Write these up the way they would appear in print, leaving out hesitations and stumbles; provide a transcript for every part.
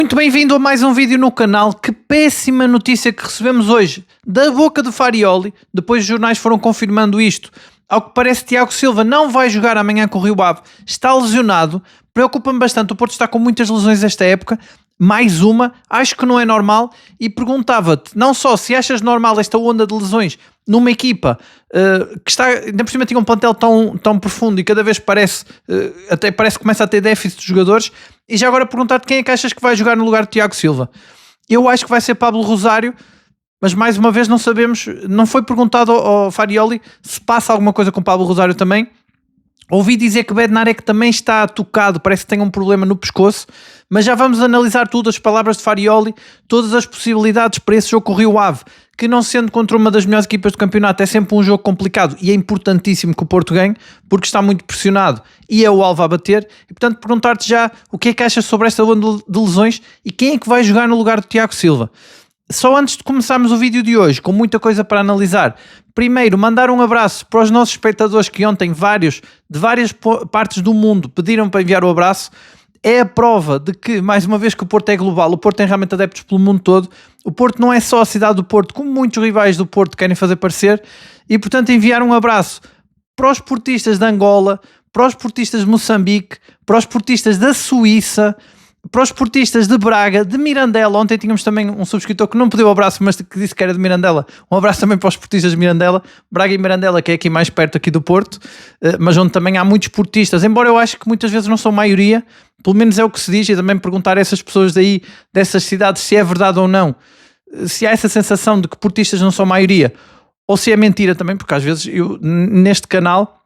Muito bem-vindo a mais um vídeo no canal. Que péssima notícia que recebemos hoje da boca do Farioli. Depois os jornais foram confirmando isto. Ao que parece, Tiago Silva não vai jogar amanhã com o Rio Ave. Está lesionado. Preocupa-me bastante. O Porto está com muitas lesões esta época. Mais uma. Acho que não é normal. E perguntava-te, não só se achas normal esta onda de lesões numa equipa que está, ainda por cima tinha um plantel tão profundo e cada vez parece, até parece que começa a ter déficit de jogadores. E já agora perguntar-te quem é que achas que vai jogar no lugar de Tiago Silva. Eu acho que vai ser Pablo Rosário, mas mais uma vez não sabemos, não foi perguntado ao Farioli se passa alguma coisa com Pablo Rosário também. Ouvi dizer que Bednarek também está tocado, parece que tem um problema no pescoço, mas já vamos analisar tudo, as palavras de Farioli, todas as possibilidades para esse jogo com o Rio Ave, que não sendo contra uma das melhores equipas do campeonato, é sempre um jogo complicado e é importantíssimo que o Porto ganhe, porque está muito pressionado e é o alvo a bater. E portanto perguntar-te já o que é que achas sobre esta onda de lesões e quem é que vai jogar no lugar do Tiago Silva. Só antes de começarmos o vídeo de hoje, com muita coisa para analisar, primeiro mandar um abraço para os nossos espectadores que ontem de várias partes do mundo pediram para enviar o abraço. É a prova de que, mais uma vez, que o Porto é global, o Porto tem realmente adeptos pelo mundo todo. O Porto não é só a cidade do Porto, como muitos rivais do Porto querem fazer parecer, e portanto enviar um abraço para os portistas de Angola, para os portistas de Moçambique, para os portistas da Suíça, para os portistas de Braga, de Mirandela. Ontem tínhamos também um subscritor que não pediu o abraço, mas que disse que era de Mirandela. Um abraço também para os portistas de Mirandela, Braga e Mirandela, que é aqui mais perto aqui do Porto, mas onde também há muitos portistas, embora eu acho que muitas vezes não são maioria, pelo menos é o que se diz, e também perguntar a essas pessoas daí, dessas cidades, se é verdade ou não, se há essa sensação de que portistas não são maioria, ou se é mentira também, porque às vezes eu, neste canal,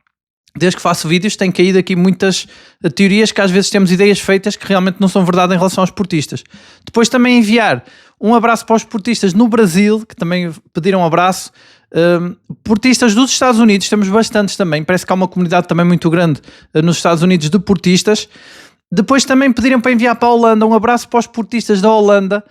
desde que faço vídeos, tem caído aqui muitas teorias que às vezes temos ideias feitas que realmente não são verdade em relação aos portistas. Depois também enviar um abraço para os portistas no Brasil, que também pediram um abraço. Portistas dos Estados Unidos, temos bastantes também. Parece que há uma comunidade também muito grande nos Estados Unidos de portistas. Depois também pediram para enviar para a Holanda um abraço para os portistas da Holanda.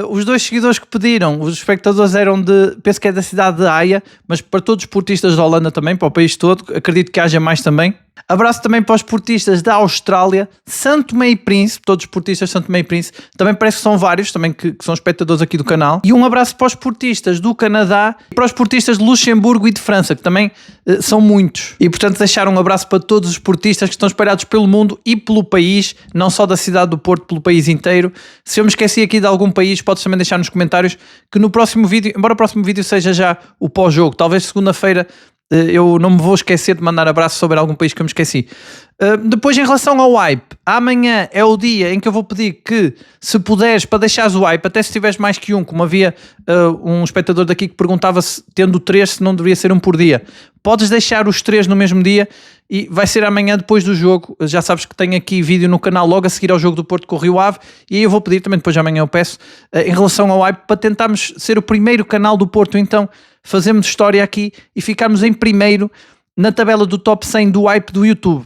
Os dois seguidores que pediram, os espectadores eram penso que é da cidade de Haia, mas para todos os portistas da Holanda também, para o país todo, acredito que haja mais também. Abraço também para os portistas da Austrália, São Tomé e Príncipe, todos os portistas de São Tomé e Príncipe, também parece que são vários, também que são espectadores aqui do canal. E um abraço para os portistas do Canadá e para os portistas de Luxemburgo e de França, que também são muitos. E portanto deixar um abraço para todos os portistas que estão espalhados pelo mundo e pelo país, não só da cidade do Porto, pelo país inteiro. Se eu me esqueci aqui de algum país, podes também deixar nos comentários, que no próximo vídeo, embora o próximo vídeo seja já o pós-jogo, talvez segunda-feira, eu não me vou esquecer de mandar abraço sobre algum país que eu me esqueci. Depois, em relação ao hype, amanhã é o dia em que eu vou pedir que, se puderes, para deixares o hype, até se tiveres mais que um, como havia um espectador daqui que perguntava se, tendo 3, se não deveria ser um por dia. Podes deixar os 3 no mesmo dia e vai ser amanhã depois do jogo. Já sabes que tenho aqui vídeo no canal logo a seguir ao jogo do Porto com o Rio Ave, e aí eu vou pedir também, depois de amanhã eu peço, em relação ao hype, para tentarmos ser o primeiro canal do Porto, então fazemos história aqui e ficarmos em primeiro na tabela do top 100 do hype do YouTube.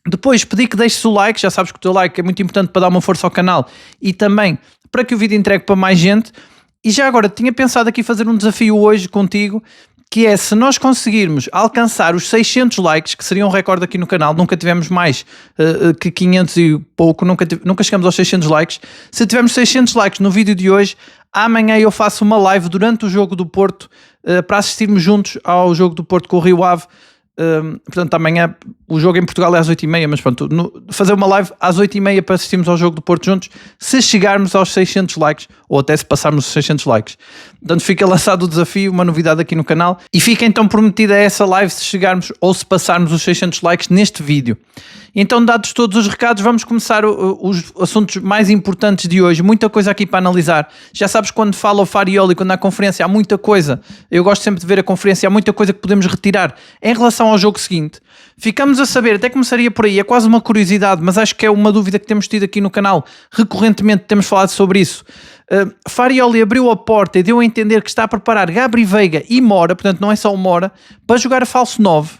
Depois pedi que deixes o like, já sabes que o teu like é muito importante para dar uma força ao canal e também para que o vídeo entregue para mais gente. E já agora tinha pensado aqui fazer um desafio hoje contigo, que é, se nós conseguirmos alcançar os 600 likes, que seria um recorde aqui no canal, nunca tivemos mais que 500 e pouco, nunca chegamos aos 600 likes. Se tivermos 600 likes no vídeo de hoje, amanhã eu faço uma live durante o jogo do Porto, para assistirmos juntos ao jogo do Porto com o Rio Ave. Portanto, amanhã o jogo em Portugal é às 8h30, mas pronto, fazer uma live às 8h30 para assistirmos ao jogo do Porto juntos, se chegarmos aos 600 likes, ou até se passarmos os 600 likes. Portanto, fica lançado o desafio, uma novidade aqui no canal, e fica então prometida essa live se chegarmos ou se passarmos os 600 likes neste vídeo. Então, dados todos os recados, vamos começar os assuntos mais importantes de hoje. Muita coisa aqui para analisar. Já sabes, quando fala o Farioli, quando há conferência, há muita coisa. Eu gosto sempre de ver a conferência, há muita coisa que podemos retirar em relação ao jogo seguinte. Ficamos a saber, até começaria por aí, é quase uma curiosidade, mas acho que é uma dúvida que temos tido aqui no canal. Recorrentemente temos falado sobre isso. Farioli abriu a porta e deu a entender que está a preparar Gabri Veiga e Mora, portanto não é só o Mora, para jogar a falso 9.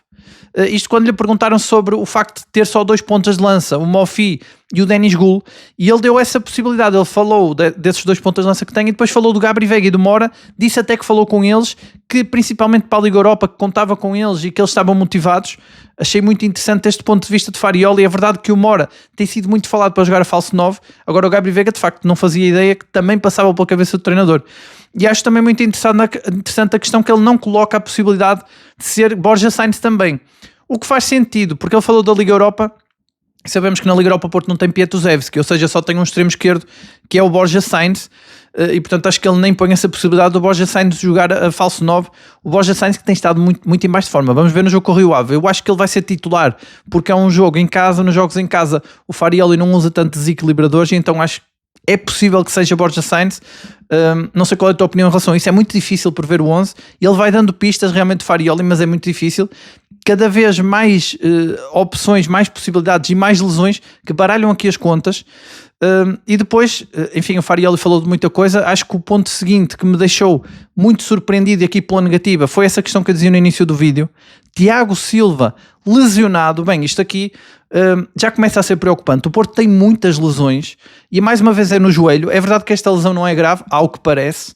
Isto quando lhe perguntaram sobre o facto de ter só 2 pontas de lança, o Mofi e o Denis Gul, e ele deu essa possibilidade. Ele falou desses 2 pontas de lança que tem, e depois falou do Gabri Veiga e do Mora. Disse até que falou com eles, que principalmente para a Liga Europa, que contava com eles e que eles estavam motivados. Achei muito interessante este ponto de vista de Farioli. É verdade que o Mora tem sido muito falado para jogar a falso 9, agora o Gabri Veiga de facto não fazia ideia que também passava pela cabeça do treinador. E acho também muito interessante a questão que ele não coloca a possibilidade de ser Borja Sainz também, o que faz sentido, porque ele falou da Liga Europa. Sabemos que na Liga Europa o Porto não tem Pietuzewski, ou seja, só tem um extremo esquerdo que é o Borja Sainz, e portanto acho que ele nem põe essa possibilidade do Borja Sainz jogar a falso 9. O Borja Sainz que tem estado muito, muito em baixo de forma. Vamos ver no jogo com o Rio Ave. Eu acho que ele vai ser titular, porque é um jogo em casa. Nos jogos em casa o Farioli não usa tanto desequilibradores, e então acho que é possível que seja Borja Sainz. Não sei qual é a tua opinião em relação a isso. É muito difícil prever o 11. Ele vai dando pistas realmente de Farioli, mas é muito difícil. Cada vez mais opções, mais possibilidades e mais lesões que baralham aqui as contas. E depois, enfim, o Farioli falou de muita coisa. Acho que o ponto seguinte que me deixou muito surpreendido e aqui pela negativa foi essa questão que eu dizia no início do vídeo. Tiago Silva lesionado. Bem, isto aqui já começa a ser preocupante. O Porto tem muitas lesões e mais uma vez é no joelho. É verdade que esta lesão não é grave, ao que parece,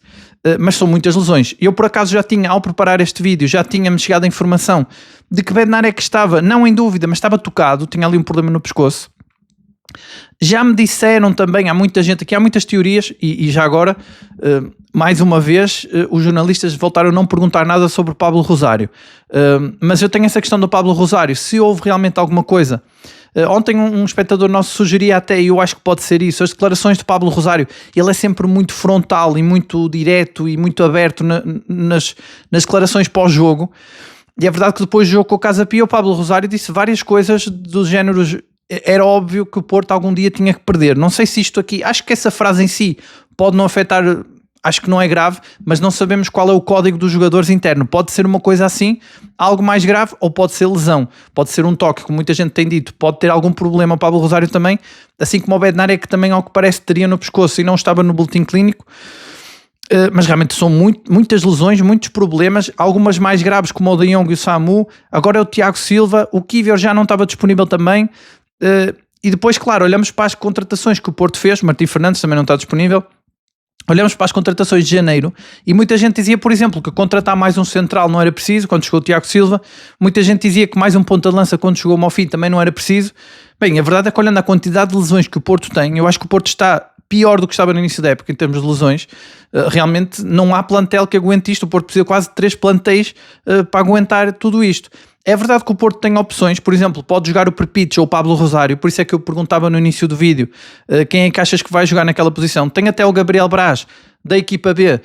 mas são muitas lesões. Eu por acaso já tinha, ao preparar este vídeo, já tinha-me chegado a informação de que Bednarek estava, não em dúvida, mas estava tocado, tinha ali um problema no pescoço. Já me disseram também, há muita gente aqui, há muitas teorias, e já agora, mais uma vez, os jornalistas voltaram a não perguntar nada sobre o Pablo Rosário. Mas eu tenho essa questão do Pablo Rosário, se houve realmente alguma coisa. Ontem um espectador nosso sugeria até, e eu acho que pode ser isso, as declarações de Pablo Rosário. Ele é sempre muito frontal e muito direto e muito aberto nas declarações pós-jogo. E é verdade que depois do jogo com o Casa Pia, o Pablo Rosário disse várias coisas do género: era óbvio que o Porto algum dia tinha que perder. Não sei se isto aqui, acho que essa frase em si pode não afetar, acho que não é grave, mas não sabemos qual é o código dos jogadores interno. Pode ser uma coisa assim, algo mais grave, ou pode ser lesão, pode ser um toque, como muita gente tem dito, pode ter algum problema. O Pablo Rosário também, assim como o Bednarek, que também, ao que parece, teria no pescoço e não estava no boletim clínico. Mas realmente são muitas lesões, muitos problemas, algumas mais graves como o De Jong e o Samu. Agora é o Tiago Silva, o Kivior já não estava disponível também. E depois, claro, olhamos para as contratações que o Porto fez. Martim Fernandes também não está disponível. Olhamos para as contratações de janeiro e muita gente dizia, por exemplo, que contratar mais um central não era preciso quando chegou o Tiago Silva. Muita gente dizia que mais um ponta de lança quando chegou o Mofim também não era preciso. Bem, a verdade é que olhando a quantidade de lesões que o Porto tem, eu acho que o Porto está pior do que estava no início da época em termos de lesões. Realmente não há plantel que aguente isto. O Porto precisa quase de 3 plantéis para aguentar tudo isto. É verdade que o Porto tem opções, por exemplo, pode jogar o Perpites ou o Pablo Rosário, por isso é que eu perguntava no início do vídeo quem é que achas que vai jogar naquela posição. Tem até o Gabriel Braz da equipa B,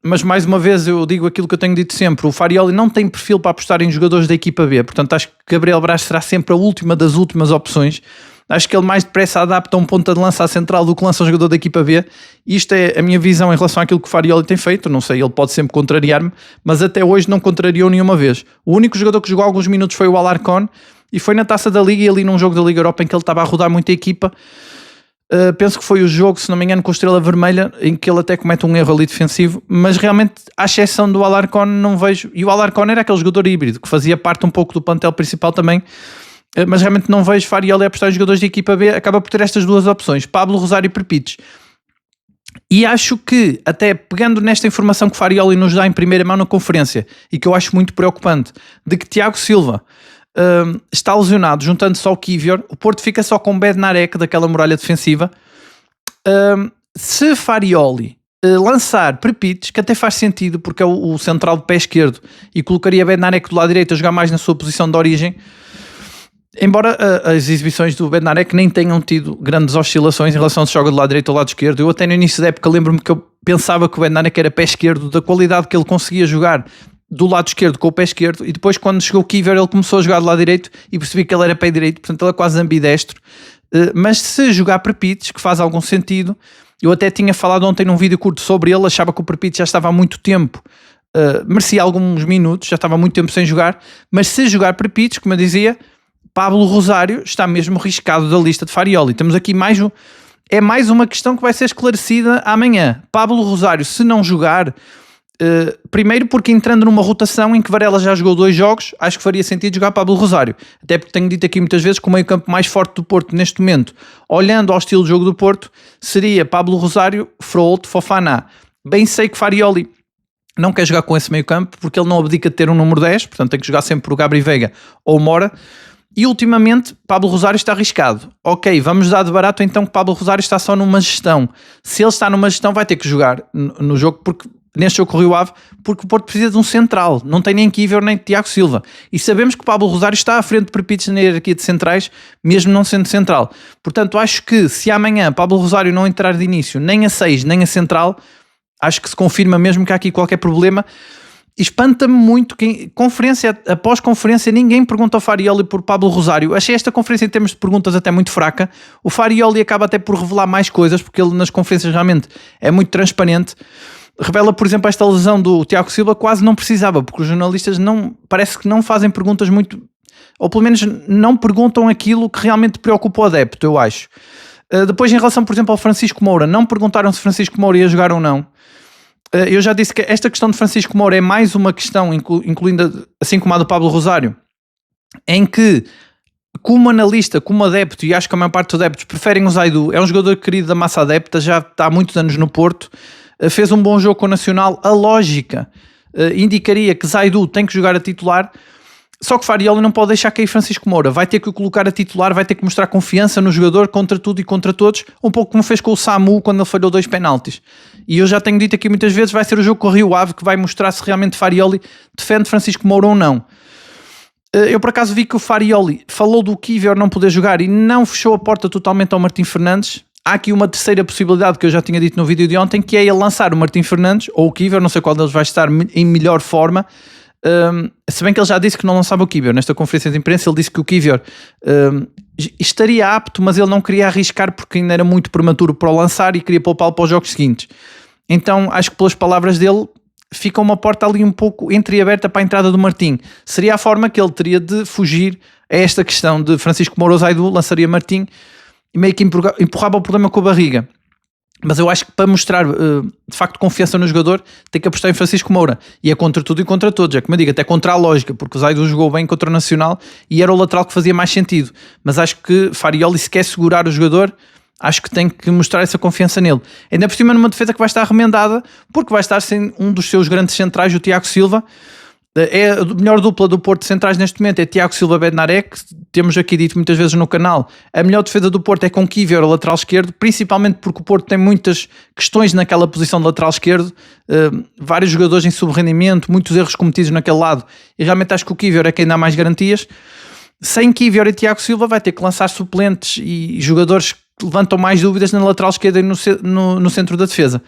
mas mais uma vez eu digo aquilo que eu tenho dito sempre: o Farioli não tem perfil para apostar em jogadores da equipa B, portanto acho que Gabriel Braz será sempre a última das últimas opções. Acho que ele mais depressa adapta um ponta de lança à central do que lança um jogador da equipa B. Isto é a minha visão em relação àquilo que o Farioli tem feito. Não sei, ele pode sempre contrariar-me, mas até hoje não contrariou nenhuma vez. O único jogador que jogou alguns minutos foi o Alarcón, e foi na Taça da Liga e ali num jogo da Liga Europa em que ele estava a rodar muita equipa. Penso que foi o jogo, se não me engano, com a Estrela Vermelha, em que ele até comete um erro ali defensivo, mas realmente, à exceção do Alarcón, não vejo. E o Alarcón era aquele jogador híbrido que fazia parte um pouco do plantel principal também. Mas realmente não vejo Farioli apostar em jogadores de equipa B. Acaba por ter estas duas opções: Pablo Rosário e Perpites. E acho que, até pegando nesta informação que Farioli nos dá em primeira mão na conferência, e que eu acho muito preocupante, de que Tiago Silva está lesionado, juntando-se ao Kivior, o Porto fica só com Bednarek daquela muralha defensiva. Se Farioli lançar Perpites, que até faz sentido porque é o central de pé esquerdo, e colocaria Bednarek do lado direito a jogar mais na sua posição de origem, embora as exibições do Bednarek nem tenham tido grandes oscilações em relação se joga do lado direito ou do lado esquerdo. Eu até no início da época lembro-me que eu pensava que o Bednarek era pé esquerdo, da qualidade que ele conseguia jogar do lado esquerdo com o pé esquerdo, e depois quando chegou o Kivior ele começou a jogar do lado direito e percebi que ele era pé direito, portanto ele é quase ambidestro. Mas se jogar Perpites, que faz algum sentido, eu até tinha falado ontem num vídeo curto sobre ele, achava que o Perpites já estava há muito tempo, merecia alguns minutos, já estava há muito tempo sem jogar, mas se jogar Perpites, como eu dizia, Pablo Rosário está mesmo riscado da lista de Farioli. Temos aqui mais uma questão que vai ser esclarecida amanhã. Pablo Rosário, se não jogar, Primeiro porque entrando numa rotação em que Varela já jogou 2 jogos, acho que faria sentido jogar Pablo Rosário, até porque tenho dito aqui muitas vezes que o meio campo mais forte do Porto neste momento, olhando ao estilo de jogo do Porto, seria Pablo Rosário, Frolt, Fofana. Bem sei que Farioli não quer jogar com esse meio campo porque ele não abdica de ter um número 10, portanto tem que jogar sempre por Gabri Veiga ou Mora. E ultimamente Pablo Rosário está arriscado. Ok, vamos dar de barato então que Pablo Rosário está só numa gestão. Se ele está numa gestão vai ter que jogar no jogo, porque neste jogo com o Rio Ave, porque o Porto precisa de um central, não tem nem Kíver nem Tiago Silva, e sabemos que Pablo Rosário está à frente de Perpites na hierarquia de centrais, mesmo não sendo central. Portanto, acho que se amanhã Pablo Rosário não entrar de início nem a 6 nem a central, acho que se confirma mesmo que há aqui qualquer problema. Espanta-me muito que conferência após conferência ninguém pergunta ao Farioli por Pablo Rosário. Achei esta conferência em termos de perguntas até muito fraca. O Farioli acaba até por revelar mais coisas, porque ele nas conferências realmente é muito transparente. Revela, por exemplo, esta lesão do Tiago Silva, quase não precisava, porque os jornalistas parece que não fazem perguntas muito, ou pelo menos não perguntam aquilo que realmente preocupa o adepto, eu acho. Depois, em relação, por exemplo, ao Francisco Moura, não perguntaram se Francisco Moura ia jogar ou não. Eu já disse que esta questão de Francisco Moura é mais uma questão, incluindo assim como a do Pablo Rosário, em que, como analista, como adepto, e acho que a maior parte dos adeptos preferem o Zaidu, é um jogador querido da massa adepta, já está há muitos anos no Porto, fez um bom jogo com o Nacional, a lógica indicaria que Zaidu tem que jogar a titular, só que Farioli não pode deixar cair Francisco Moura, vai ter que o colocar a titular, vai ter que mostrar confiança no jogador contra tudo e contra todos, um pouco como fez com o Samu quando ele falhou 2 penaltis. E eu já tenho dito aqui muitas vezes, vai ser o jogo com o Rio Ave que vai mostrar se realmente Farioli defende Francisco Moura ou não. Eu por acaso vi que o Farioli falou do Kíver não poder jogar e não fechou a porta totalmente ao Martim Fernandes. Há aqui uma terceira possibilidade que eu já tinha dito no vídeo de ontem, que é ele lançar o Martim Fernandes ou o Kíver, não sei qual deles vai estar em melhor forma. Se bem que ele já disse que não lançava o Kíver nesta conferência de imprensa, ele disse que o Kíver estaria apto, mas ele não queria arriscar porque ainda era muito prematuro para o lançar e queria poupá-lo para os jogos seguintes. Então acho que pelas palavras dele fica uma porta ali um pouco entreaberta para a entrada do Martim. Seria a forma que ele teria de fugir a esta questão de Francisco Moura ou Zaidu, lançaria Martim e meio que empurrava o problema com a barriga. Mas eu acho que para mostrar de facto confiança no jogador tem que apostar em Francisco Moura, e é contra tudo e contra todos, é como eu digo, até contra a lógica, porque o Zaidu jogou bem contra o Nacional e era o lateral que fazia mais sentido, mas acho que Farioli, se quer segurar o jogador, acho que tem que mostrar essa confiança nele, ainda por cima numa defesa que vai estar remendada, porque vai estar sem um dos seus grandes centrais, o Tiago Silva. É a melhor dupla do Porto de centrais neste momento, é Tiago Silva Bednarek, temos aqui dito muitas vezes no canal, a melhor defesa do Porto é com Kíver, o lateral esquerdo, principalmente porque o Porto tem muitas questões naquela posição de lateral esquerdo, vários jogadores em subrendimento, muitos erros cometidos naquele lado, e realmente acho que o Kíver é quem dá mais garantias. Sem Kíver e Tiago Silva vai ter que lançar suplentes e jogadores que levantam mais dúvidas na lateral esquerda e no centro da defesa.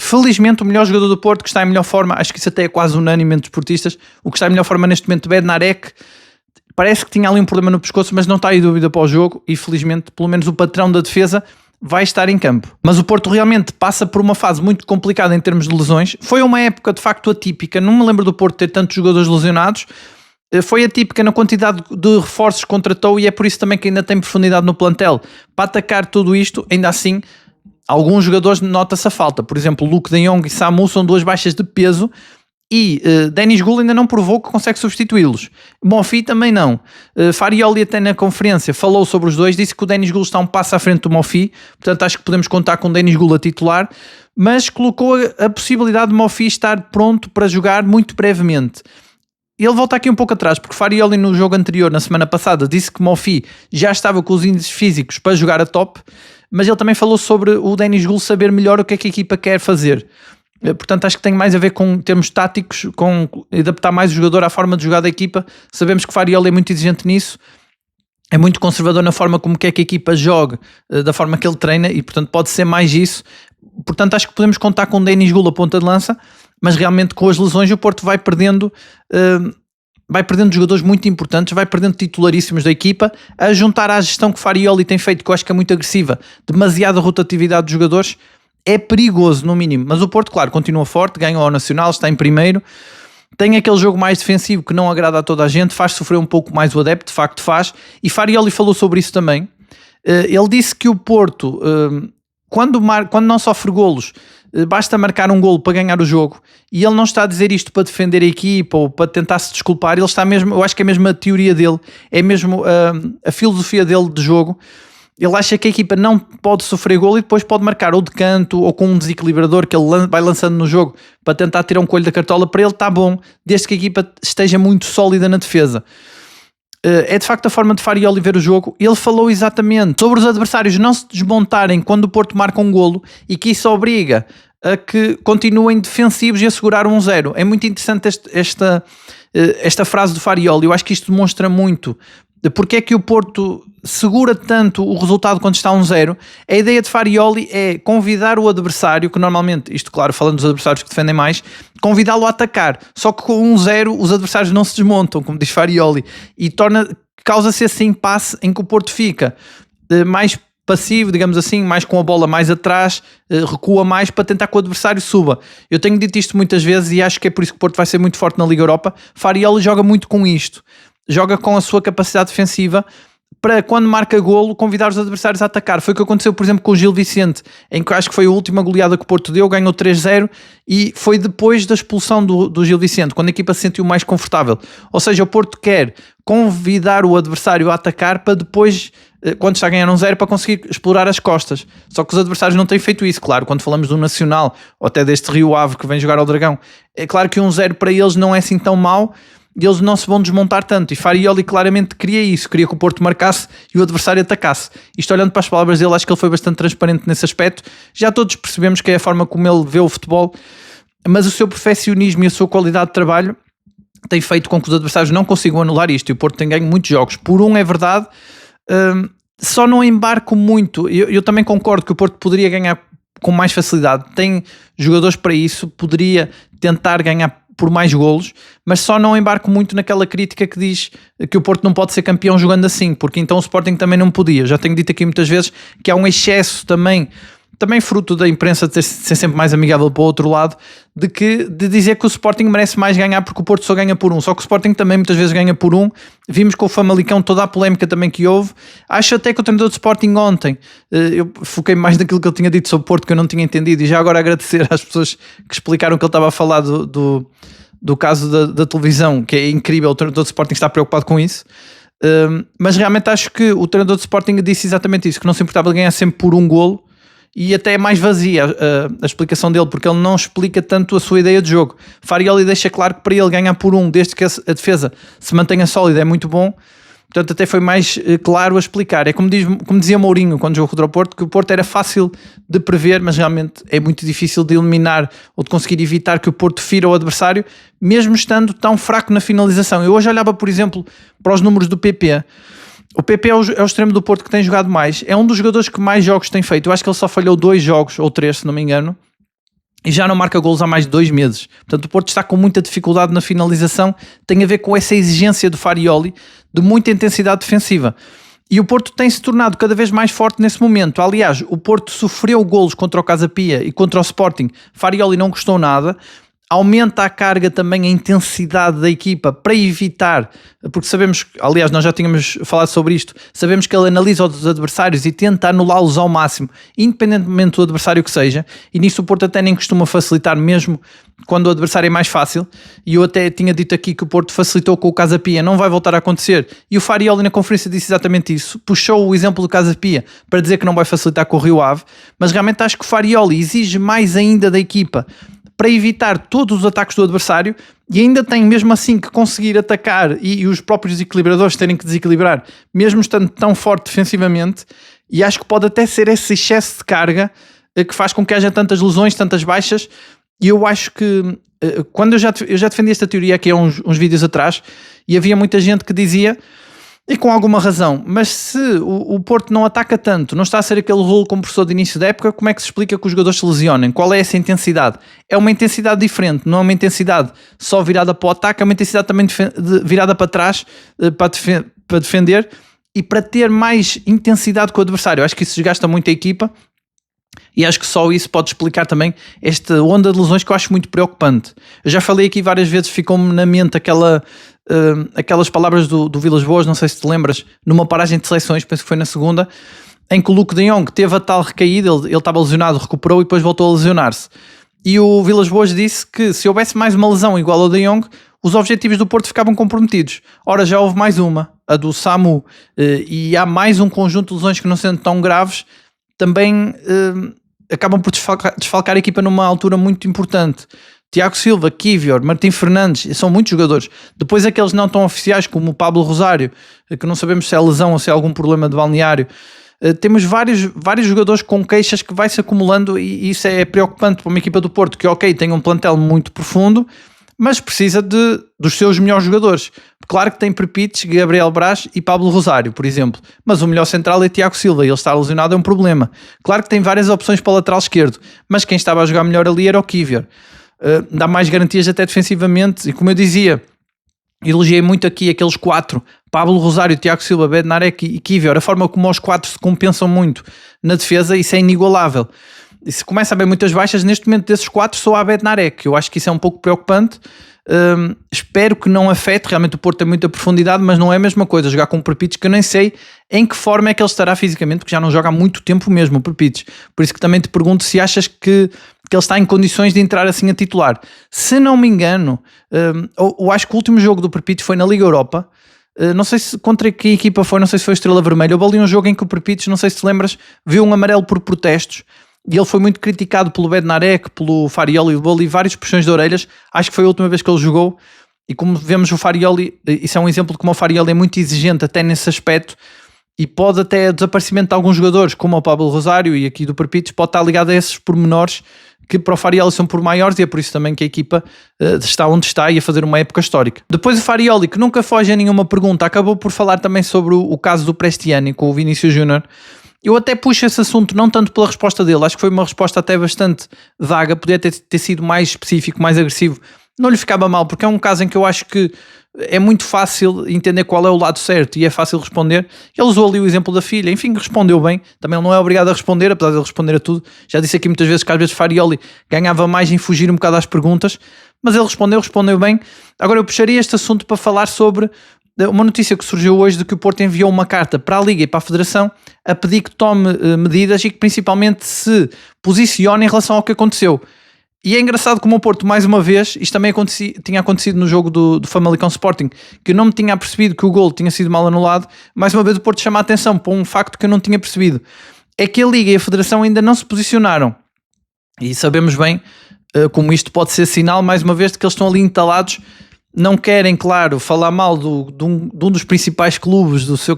Felizmente o melhor jogador do Porto, que está em melhor forma, acho que isso até é quase unânime entre os portistas, o que está em melhor forma neste momento, Bednarek, parece que tinha ali um problema no pescoço, mas não está em dúvida para o jogo, e felizmente pelo menos o patrão da defesa vai estar em campo. Mas o Porto realmente passa por uma fase muito complicada em termos de lesões. Foi uma época de facto atípica, não me lembro do Porto ter tantos jogadores lesionados, foi atípica na quantidade de reforços que contratou, e é por isso também que ainda tem profundidade no plantel. Para atacar tudo isto, ainda assim, alguns jogadores nota-se a falta. Por exemplo, Luke de Jong e Samu são 2 baixas de peso, e Denis Gul ainda não provou que consegue substituí-los. Mofi também não. Farioli até na conferência falou sobre os dois, disse que o Denis Gul está um passo à frente do Mofi, portanto acho que podemos contar com o Denis Gul a titular, mas colocou a possibilidade de Mofi estar pronto para jogar muito brevemente. Ele volta aqui um pouco atrás, porque Farioli no jogo anterior, na semana passada, disse que Mofi já estava com os índices físicos para jogar a top, mas ele também falou sobre o Denis Gul saber melhor o que é que a equipa quer fazer. Portanto, acho que tem mais a ver com termos táticos, com adaptar mais o jogador à forma de jogar da equipa. Sabemos que Farioli é muito exigente nisso, é muito conservador na forma como quer que a equipa jogue, da forma que ele treina, e portanto pode ser mais isso. Portanto, acho que podemos contar com Denis Gul a ponta de lança, mas realmente com as lesões o Porto vai perdendo jogadores muito importantes, vai perdendo titularíssimos da equipa, a juntar à gestão que Farioli tem feito, que eu acho que é muito agressiva, demasiada rotatividade de jogadores, é perigoso no mínimo. Mas o Porto, claro, continua forte, ganhou ao Nacional, está em primeiro, tem aquele jogo mais defensivo que não agrada a toda a gente, faz sofrer um pouco mais o adepto, de facto faz, e Farioli falou sobre isso também. Ele disse que o Porto quando não sofre golos, basta marcar um golo para ganhar o jogo, e ele não está a dizer isto para defender a equipa ou para tentar se desculpar, ele está mesmo, eu acho que é mesmo a teoria dele, é mesmo a filosofia dele de jogo. Ele acha que a equipa não pode sofrer golo e depois pode marcar ou de canto ou com um desequilibrador que ele vai lançando no jogo para tentar tirar um coelho da cartola. Para ele está bom, desde que a equipa esteja muito sólida na defesa. É de facto a forma de Farioli ver o jogo. Ele falou exatamente sobre os adversários não se desmontarem quando o Porto marca um golo e que isso obriga a que continuem defensivos e a segurar 1-0. É muito interessante esta frase do Farioli. Eu acho que isto demonstra muito porque é que o Porto segura tanto o resultado quando está 1-0. A ideia de Farioli é convidar o adversário, que normalmente, isto claro, falando dos adversários que defendem mais, convidá-lo a atacar. Só que com 1-0 os adversários não se desmontam, como diz Farioli, e causa-se esse impasse em que o Porto fica mais passivo, digamos assim, mais com a bola mais atrás, recua mais para tentar que o adversário suba. Eu tenho dito isto muitas vezes e acho que é por isso que o Porto vai ser muito forte na Liga Europa. Farioli joga muito com isto. Joga com a sua capacidade defensiva para, quando marca golo, convidar os adversários a atacar. Foi o que aconteceu, por exemplo, com o Gil Vicente, em que acho que foi a última goleada que o Porto deu, ganhou 3-0, e foi depois da expulsão do Gil Vicente, quando a equipa se sentiu mais confortável. Ou seja, o Porto quer convidar o adversário a atacar para depois, quando está a ganhar 1-0, para conseguir explorar as costas. Só que os adversários não têm feito isso, claro. Quando falamos do Nacional, ou até deste Rio Ave que vem jogar ao Dragão, é claro que 1-0 para eles não é assim tão mau, e eles não se vão desmontar tanto, e Farioli claramente queria isso, queria que o Porto marcasse e o adversário atacasse. Isto, olhando para as palavras dele, acho que ele foi bastante transparente nesse aspecto. Já todos percebemos que é a forma como ele vê o futebol, mas o seu perfeccionismo e a sua qualidade de trabalho tem feito com que os adversários não consigam anular isto, e o Porto tem ganho muitos jogos. Por é verdade, só não embarco muito. Eu também concordo que o Porto poderia ganhar com mais facilidade, tem jogadores para isso, poderia tentar ganhar por mais golos, mas só não embarco muito naquela crítica que diz que o Porto não pode ser campeão jogando assim, porque então o Sporting também não podia. Já tenho dito aqui muitas vezes que há um excesso também fruto da imprensa de ser sempre mais amigável para o outro lado, de dizer que o Sporting merece mais ganhar porque o Porto só ganha por 1. Só que o Sporting também muitas vezes ganha por 1. Vimos com o Famalicão toda a polémica também que houve. Acho até que o treinador de Sporting ontem, eu foquei mais naquilo que ele tinha dito sobre o Porto, que eu não tinha entendido, e já agora agradecer às pessoas que explicaram que ele estava a falar do caso da televisão, que é incrível. O treinador de Sporting está preocupado com isso. Mas realmente acho que o treinador de Sporting disse exatamente isso, que não se importava de ganhar sempre por um golo. E até é mais vazia a explicação dele, porque ele não explica tanto a sua ideia de jogo. Farioli deixa claro que para ele ganhar por 1, desde que a defesa se mantenha sólida, é muito bom. Portanto, até foi mais claro a explicar. É como dizia Mourinho quando jogou contra o Porto, que o Porto era fácil de prever, mas realmente é muito difícil de eliminar ou de conseguir evitar que o Porto fira o adversário, mesmo estando tão fraco na finalização. Eu hoje olhava, por exemplo, para os números do PP. O PP é o extremo do Porto que tem jogado mais. É um dos jogadores que mais jogos tem feito. Eu acho que ele só falhou 2 jogos, ou 3, se não me engano, e já não marca golos há mais de 2 meses. Portanto, o Porto está com muita dificuldade na finalização. Tem a ver com essa exigência do Farioli de muita intensidade defensiva. E o Porto tem-se tornado cada vez mais forte nesse momento. Aliás, o Porto sofreu golos contra o Casa Pia e contra o Sporting. Farioli não gostou nada. Aumenta a carga também, a intensidade da equipa para evitar, porque sabemos, aliás nós já tínhamos falado sobre isto, sabemos que ele analisa os adversários e tenta anulá-los ao máximo, independentemente do adversário que seja, e nisso o Porto até nem costuma facilitar mesmo quando o adversário é mais fácil, e eu até tinha dito aqui que o Porto facilitou com o Casa Pia, não vai voltar a acontecer, e o Farioli na conferência disse exatamente isso, puxou o exemplo do Casa Pia para dizer que não vai facilitar com o Rio Ave, mas realmente acho que o Farioli exige mais ainda da equipa, para evitar todos os ataques do adversário, e ainda tem mesmo assim que conseguir atacar e os próprios desequilibradores terem que desequilibrar, mesmo estando tão forte defensivamente, e acho que pode até ser esse excesso de carga que faz com que haja tantas lesões, tantas baixas, e eu acho que quando eu já defendi esta teoria aqui há uns vídeos atrás, e havia muita gente que dizia, e com alguma razão, mas se o Porto não ataca tanto, não está a ser aquele rolo compressor de início da época, como é que se explica que os jogadores se lesionem? Qual é essa intensidade? É uma intensidade diferente, não é uma intensidade só virada para o ataque, é uma intensidade também virada para trás, para defender e para ter mais intensidade com o adversário. Eu acho que isso desgasta muito a equipa e acho que só isso pode explicar também esta onda de lesões que eu acho muito preocupante. Eu já falei aqui várias vezes, ficou-me na mente aquelas palavras do Vilas Boas, não sei se te lembras, numa paragem de seleções, penso que foi na segunda, em que o Luke de Jong teve a tal recaída, ele estava lesionado, recuperou e depois voltou a lesionar-se. E o Vilas Boas disse que se houvesse mais uma lesão igual ao de Jong, os objetivos do Porto ficavam comprometidos. Ora, já houve mais uma, a do Samu, e há mais um conjunto de lesões que não sendo tão graves, também acabam por desfalcar a equipa numa altura muito importante. Tiago Silva, Kiwior, Martim Fernandes, são muitos jogadores. Depois aqueles não tão oficiais como o Pablo Rosário, que não sabemos se é lesão ou se é algum problema de balneário. Temos vários jogadores com queixas que vai se acumulando e isso é preocupante para uma equipa do Porto que, ok, tem um plantel muito profundo, mas precisa dos seus melhores jogadores. Claro que tem Perpites, Gabriel Braz e Pablo Rosário, por exemplo, mas o melhor central é Tiago Silva e ele estar lesionado é um problema. Claro que tem várias opções para o lateral esquerdo, mas quem estava a jogar melhor ali era o Kiwior. Dá mais garantias até defensivamente e, como eu dizia, elogiei muito aqui aqueles 4, Pablo Rosário, Tiago Silva, Bednarek e Kiwior, a forma como os 4 se compensam muito na defesa, isso é inigualável. E se começa a haver muitas baixas, neste momento desses 4 só há Bednarek, eu acho que isso é um pouco preocupante. Espero que não afete, realmente o Porto tem muita profundidade, mas não é a mesma coisa jogar com o Perpites, que eu nem sei em que forma é que ele estará fisicamente, porque já não joga há muito tempo mesmo o Perpites, por isso que também te pergunto se achas que ele está em condições de entrar assim a titular. Se não me engano, eu acho que o último jogo do Perpites foi na Liga Europa, não sei se contra que equipa foi, não sei se foi Estrela Vermelha. Houve ali um jogo em que o Perpites, não sei se te lembras, viu um amarelo por protestos e ele foi muito criticado pelo Bednarek, pelo Farioli, levou ali várias puxões de orelhas. Acho que foi a última vez que ele jogou e como vemos o Farioli, isso é um exemplo de como o Farioli é muito exigente até nesse aspecto e pode até o desaparecimento de alguns jogadores como o Pablo Rosário e aqui do Perpites pode estar ligado a esses pormenores que para o Farioli são por maiores e é por isso também que a equipa está onde está e a fazer uma época histórica. Depois o Farioli, que nunca foge a nenhuma pergunta, acabou por falar também sobre o caso do Prestiani com o Vinícius Júnior. Eu até puxo esse assunto não tanto pela resposta dele, acho que foi uma resposta até bastante vaga, podia ter sido mais específico, mais agressivo. Não lhe ficava mal, porque é um caso em que eu acho que é muito fácil entender qual é o lado certo e é fácil responder. Ele usou ali o exemplo da filha, enfim, respondeu bem. Também ele não é obrigado a responder, apesar de ele responder a tudo. Já disse aqui muitas vezes que às vezes Farioli ganhava mais em fugir um bocado às perguntas, mas ele respondeu bem. Agora eu puxaria este assunto para falar sobre uma notícia que surgiu hoje de que o Porto enviou uma carta para a Liga e para a Federação a pedir que tome medidas e que principalmente se posicione em relação ao que aconteceu. E é engraçado como o Porto, mais uma vez, isto também tinha acontecido no jogo do Famalicão Sporting, que eu não me tinha percebido que o gol tinha sido mal anulado. Mais uma vez o Porto chama a atenção para um facto que eu não tinha percebido. É que a Liga e a Federação ainda não se posicionaram. E sabemos bem como isto pode ser sinal, mais uma vez, de que eles estão ali entalados. Não querem, claro, falar mal de um dos principais clubes do seu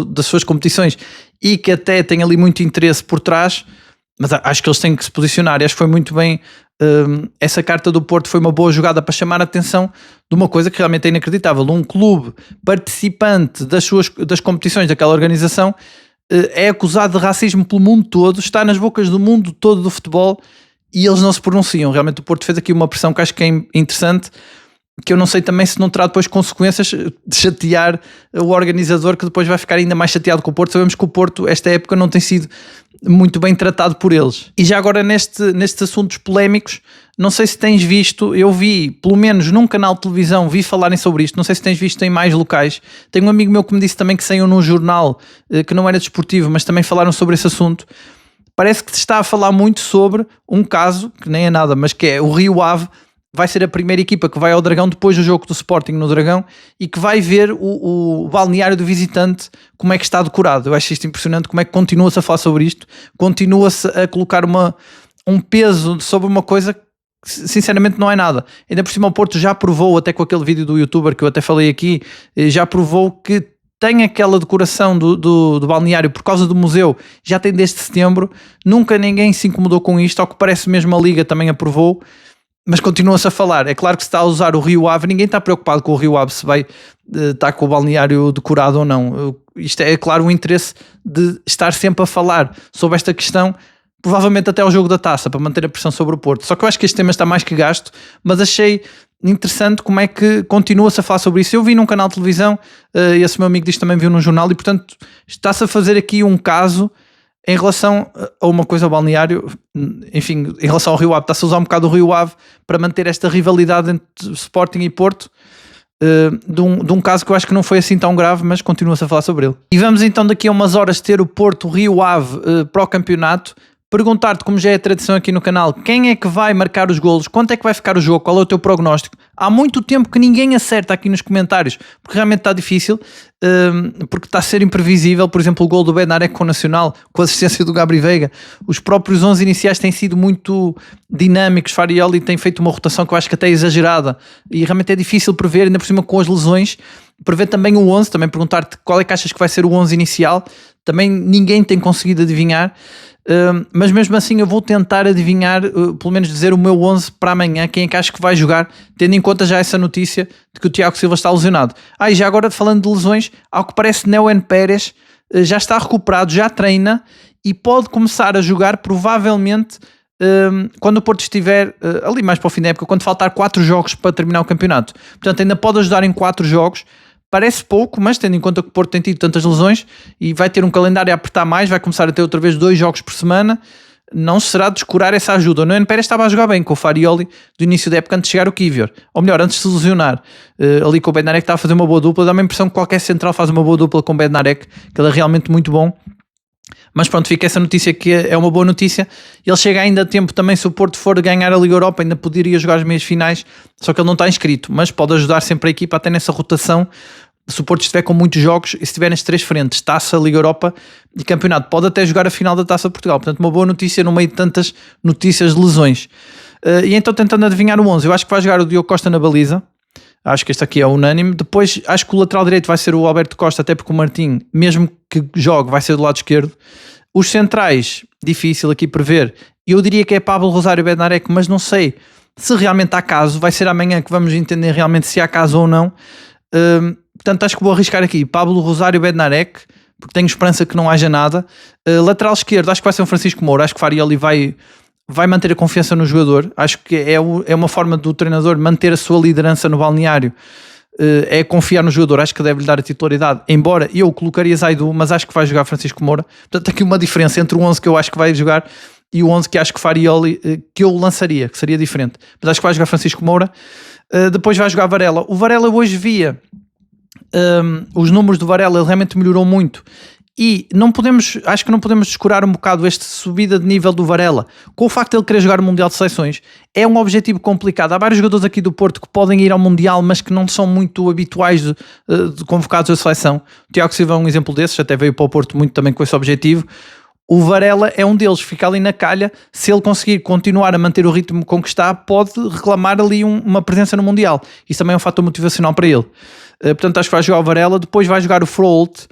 das suas competições e que até tem ali muito interesse por trás, mas acho que eles têm que se posicionar. E acho que foi muito bem, essa carta do Porto foi uma boa jogada para chamar a atenção de uma coisa que realmente é inacreditável. Um clube participante das competições daquela organização é acusado de racismo pelo mundo todo, está nas bocas do mundo todo do futebol e eles não se pronunciam. Realmente o Porto fez aqui uma pressão que acho que é interessante, que eu não sei também se não terá depois consequências de chatear o organizador, que depois vai ficar ainda mais chateado com o Porto. Sabemos que o Porto, esta época, não tem sido muito bem tratado por eles. E já agora nestes assuntos polémicos, não sei se tens visto, eu vi, pelo menos num canal de televisão, vi falarem sobre isto, não sei se tens visto em mais locais. Tenho um amigo meu que me disse também que saiu num jornal, que não era desportivo, mas também falaram sobre esse assunto. Parece que se está a falar muito sobre um caso, que nem é nada, mas que é o Rio Ave, vai ser a primeira equipa que vai ao Dragão depois do jogo do Sporting no Dragão e que vai ver o balneário do visitante, como é que está decorado. Eu acho isto impressionante, como é que continua-se a falar sobre isto, continua-se a colocar um peso sobre uma coisa que sinceramente não é nada. Ainda por cima o Porto já provou, até com aquele vídeo do youtuber que eu até falei aqui, já provou que tem aquela decoração do balneário por causa do museu, já tem desde setembro, nunca ninguém se incomodou com isto, ao que parece mesmo a Liga também aprovou. Mas continua-se a falar. É claro que se está a usar o Rio Ave, ninguém está preocupado com o Rio Ave se vai estar com o balneário decorado ou não. Isto é claro o interesse de estar sempre a falar sobre esta questão, provavelmente até ao jogo da Taça, para manter a pressão sobre o Porto. Só que eu acho que este tema está mais que gasto, mas achei interessante como é que continua-se a falar sobre isso. Eu vi num canal de televisão, esse meu amigo diz também viu num jornal, e portanto está-se a fazer aqui um caso em relação a uma coisa ao balneário, enfim, em relação ao Rio Ave, está-se a usar um bocado o Rio Ave para manter esta rivalidade entre Sporting e Porto. de um caso que eu acho que não foi assim tão grave, mas continua-se a falar sobre ele. E vamos então daqui a umas horas ter o Porto Rio Ave para o campeonato. Perguntar-te, como já é tradição aqui no canal, quem é que vai marcar os golos, quanto é que vai ficar o jogo, qual é o teu prognóstico. Há muito tempo que ninguém acerta aqui nos comentários, porque realmente está difícil, porque está a ser imprevisível. Por exemplo, o gol do Bednarek com o Nacional, com a assistência do Gabri Veiga, os próprios 11 iniciais têm sido muito dinâmicos. Farioli tem feito uma rotação que eu acho que até é exagerada, e realmente é difícil prever, ainda por cima com as lesões, prever também o 11, também perguntar-te qual é que achas que vai ser o 11 inicial, também ninguém tem conseguido adivinhar. Mas mesmo assim eu vou tentar adivinhar, pelo menos dizer o meu 11 para amanhã, quem é que acho que vai jogar, tendo em conta já essa notícia de que o Tiago Silva está lesionado. E já agora falando de lesões, ao que parece Neuen Pérez já está recuperado, já treina e pode começar a jogar provavelmente quando o Porto estiver ali mais para o fim da época, quando faltar 4 jogos para terminar o campeonato. Portanto ainda pode ajudar em 4 jogos. Parece pouco, mas tendo em conta que o Porto tem tido tantas lesões e vai ter um calendário a apertar mais, vai começar a ter outra vez 2 jogos por semana, não será de descurar essa ajuda. O Neuen Pérez estava a jogar bem com o Farioli do início da época, antes de chegar o Kivior, ou melhor, antes de se lesionar. Ali com o Bednarek estava a fazer uma boa dupla, dá-me a impressão que qualquer central faz uma boa dupla com o Bednarek, que ele é realmente muito bom. Mas pronto, fica essa notícia que é uma boa notícia. Ele chega ainda a tempo também, se o Porto for ganhar a Liga Europa, ainda poderia jogar as meias finais, só que ele não está inscrito, mas pode ajudar sempre a equipa até nessa rotação. Se o Porto estiver com muitos jogos e estiver nas 3 frentes, Taça, Liga Europa e Campeonato, pode até jogar a final da Taça de Portugal. Portanto, uma boa notícia no meio de tantas notícias de lesões. E então, tentando adivinhar o 11, eu acho que vai jogar o Diogo Costa na baliza. Acho que este aqui é unânime. Depois, acho que o lateral direito vai ser o Alberto Costa, até porque o Martim, mesmo que jogue, vai ser do lado esquerdo. Os centrais, difícil aqui prever. Eu diria que é Pablo Rosário Bednarek, mas não sei se realmente há caso. Vai ser amanhã que vamos entender realmente se há caso ou não. Portanto, acho que vou arriscar aqui Pablo Rosário Bednarek, porque tenho esperança que não haja nada. Lateral esquerdo, acho que vai ser um Francisco Moura. Acho que Farioli vai manter a confiança no jogador. Acho que é uma forma do treinador manter a sua liderança no balneário, é confiar no jogador. Acho que deve-lhe dar a titularidade, embora eu colocaria Zaidu, mas acho que vai jogar Francisco Moura. Portanto, aqui uma diferença entre o 11 que eu acho que vai jogar e o 11 que acho que Farioli, que eu lançaria, que seria diferente. Mas acho que vai jogar Francisco Moura. Depois vai jogar Varela. O Varela hoje via os números do Varela, ele realmente melhorou muito e acho que não podemos descurar um bocado esta subida de nível do Varela, com o facto de ele querer jogar o Mundial de Seleções. É um objetivo complicado. Há vários jogadores aqui do Porto que podem ir ao Mundial, mas que não são muito habituais de convocados à seleção. O Tiago Silva é um exemplo desses, até veio para o Porto muito também com esse objetivo. O Varela é um deles, fica ali na calha. Se ele conseguir continuar a manter o ritmo com que está, pode reclamar ali uma presença no Mundial. Isso também é um fator motivacional para ele. Portanto, acho que vai jogar o Varela. Depois vai jogar o Froholt.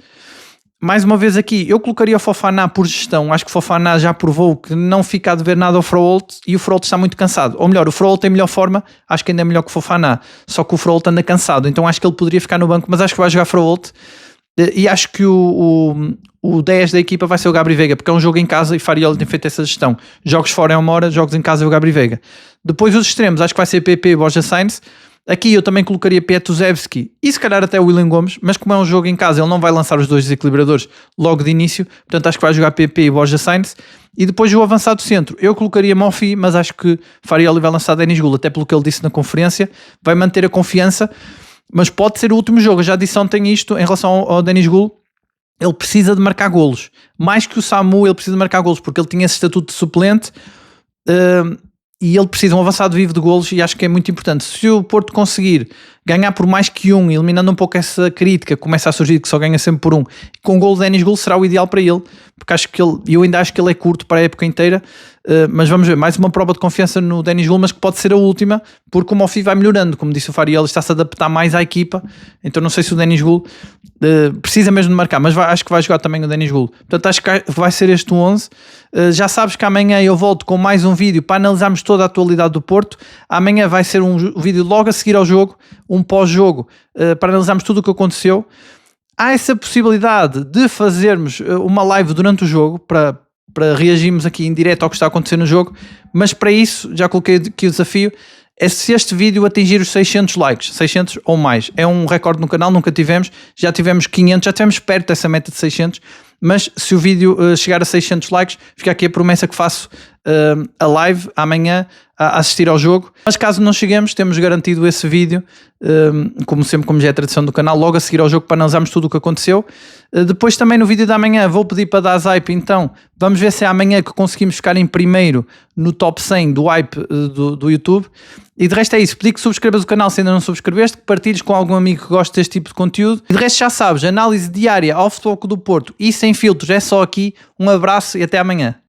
Mais uma vez aqui, eu colocaria o Fofana por gestão. Acho que o Fofana já provou que não fica a dever nada ao Froholt e o Froholt está muito cansado. Ou melhor, o Froholt tem melhor forma, acho que ainda é melhor que o Fofana. Só que o Froholt anda cansado, então acho que ele poderia ficar no banco, mas acho que vai jogar Froholt. E acho que o 10 da equipa vai ser o Gabri Veiga, porque é um jogo em casa e Farioli tem feito essa gestão. Jogos fora é uma hora, jogos em casa é o Gabri Veiga. Depois os extremos, acho que vai ser PP e Borja Sainz. Aqui eu também colocaria Pietuzewski e se calhar até o William Gomes, mas como é um jogo em casa, ele não vai lançar os 2 desequilibradores logo de início, portanto acho que vai jogar PP e Borja Sainz. E depois o avançado centro, eu colocaria Mofi, mas acho que Farioli vai lançar Denis Gula, até pelo que ele disse na conferência, vai manter a confiança, mas pode ser o último jogo. Eu já disse ontem isto em relação ao Denis Gula. Ele precisa de marcar golos, mais que o Samu ele precisa de marcar golos, porque ele tinha esse estatuto de suplente, e ele precisa de um avançado vivo de golos, e acho que é muito importante. Se o Porto conseguir ganhar por mais que um, eliminando um pouco essa crítica que começa a surgir, que só ganha sempre por um, com o gol de Denis Gula será o ideal para ele, porque acho que eu ainda acho que ele é curto para a época inteira, mas vamos ver, mais uma prova de confiança no Denis Gula, mas que pode ser a última, porque o Mofi vai melhorando, como disse o Farioli, está-se a adaptar mais à equipa, então não sei se o Denis Gula precisa mesmo de marcar, mas acho que vai jogar também o Denis Gula. Portanto, acho que vai ser este 11. Já sabes que amanhã eu volto com mais um vídeo para analisarmos toda a atualidade do Porto. Amanhã vai ser um vídeo logo a seguir ao jogo, um pós-jogo, para analisarmos tudo o que aconteceu. Há essa possibilidade de fazermos uma live durante o jogo, para reagirmos aqui em direto ao que está a acontecer no jogo, mas para isso, já coloquei aqui o desafio, é se este vídeo atingir os 600 likes, 600 ou mais. É um recorde no canal, nunca tivemos, já tivemos 500, já tivemos perto dessa meta de 600, mas se o vídeo chegar a 600 likes, fica aqui a promessa que faço a live amanhã a assistir ao jogo. Mas caso não cheguemos, temos garantido esse vídeo, como sempre, como já é a tradição do canal, logo a seguir ao jogo para analisarmos tudo o que aconteceu. Depois também no vídeo da manhã vou pedir para dar hype, então vamos ver se é amanhã que conseguimos ficar em primeiro no top 100 do hype do YouTube. E de resto é isso, pedi que subscrevas o canal se ainda não subscreveste, que partilhes com algum amigo que goste deste tipo de conteúdo. E de resto já sabes, análise diária ao Futebol Clube do Porto e sem filtros é só aqui. Um abraço e até amanhã.